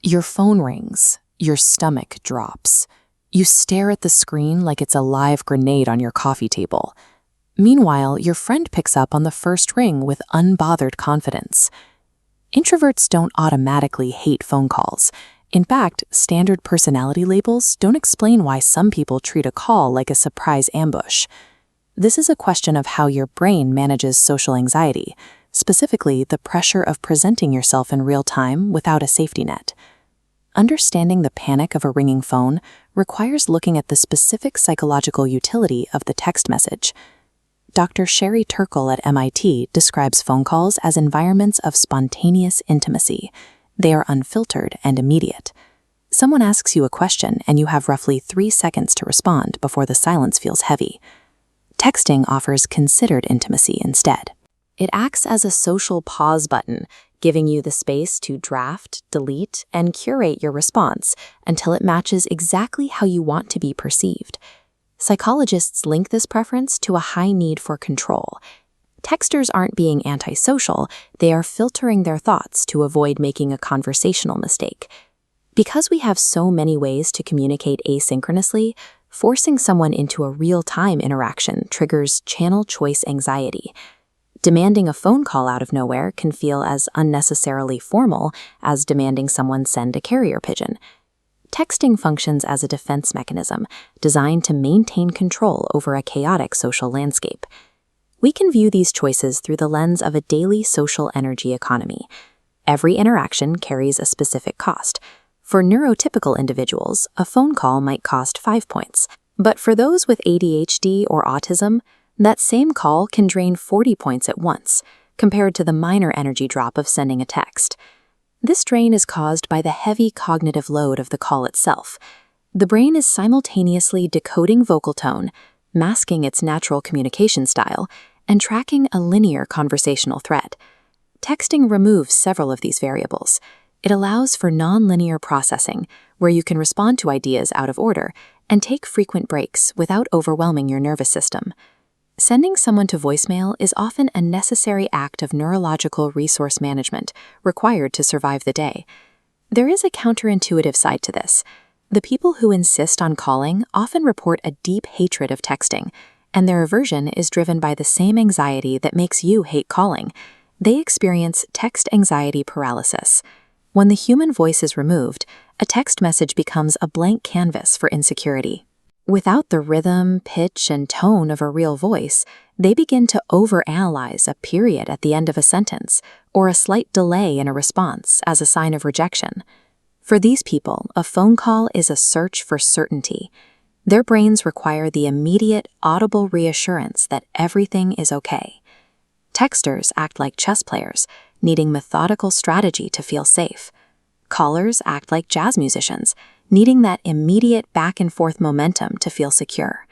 Your phone rings, your stomach drops. You stare at the screen like it's a live grenade on your coffee table. Meanwhile, your friend picks up on the first ring with unbothered confidence. Introverts don't automatically hate phone calls. In fact, standard personality labels don't explain why some people treat a call like a surprise ambush. This is a question of how your brain manages social anxiety, specifically the pressure of presenting yourself in real time without a safety net. Understanding the panic of a ringing phone requires looking at the specific psychological utility of the text message. Dr. Sherry Turkle at MIT describes phone calls as environments of spontaneous intimacy. They are unfiltered and immediate. Someone asks you a question and you have roughly 3 seconds to respond before the silence feels heavy. Texting offers considered intimacy instead. It acts as a social pause button, giving you the space to draft, delete, and curate your response until it matches exactly how you want to be perceived. Psychologists link this preference to a high need for control. Texters aren't being antisocial, they are filtering their thoughts to avoid making a conversational mistake. Because we have so many ways to communicate asynchronously, forcing someone into a real-time interaction triggers channel choice anxiety. Demanding a phone call out of nowhere can feel as unnecessarily formal as demanding someone send a carrier pigeon. Texting functions as a defense mechanism designed to maintain control over a chaotic social landscape. We can view these choices through the lens of a daily social energy economy. Every interaction carries a specific cost. For neurotypical individuals, a phone call might cost 5 points. But for those with ADHD or autism, that same call can drain 40 points at once, compared to the minor energy drop of sending a text. This drain is caused by the heavy cognitive load of the call itself. The brain is simultaneously decoding vocal tone, masking its natural communication style, and tracking a linear conversational thread. Texting removes several of these variables. It allows for non-linear processing, where you can respond to ideas out of order and take frequent breaks without overwhelming your nervous system. Sending someone to voicemail is often a necessary act of neurological resource management required to survive the day. There is a counterintuitive side to this. The people who insist on calling often report a deep hatred of texting, and their aversion is driven by the same anxiety that makes you hate calling. They experience text anxiety paralysis. When the human voice is removed, a text message becomes a blank canvas for insecurity. Without the rhythm, pitch, and tone of a real voice, they begin to overanalyze a period at the end of a sentence or a slight delay in a response as a sign of rejection. For these people, a phone call is a search for certainty. Their brains require the immediate, audible reassurance that everything is okay. Texters act like chess players, needing methodical strategy to feel safe. Callers act like jazz musicians, needing that immediate back-and-forth momentum to feel secure.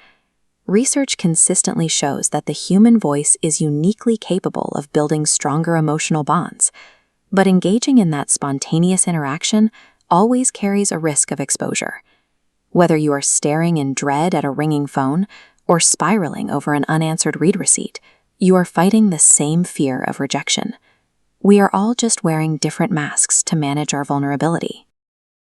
Research consistently shows that the human voice is uniquely capable of building stronger emotional bonds, but engaging in that spontaneous interaction always carries a risk of exposure. Whether you are staring in dread at a ringing phone or spiraling over an unanswered read receipt, you are fighting the same fear of rejection. We are all just wearing different masks to manage our vulnerability.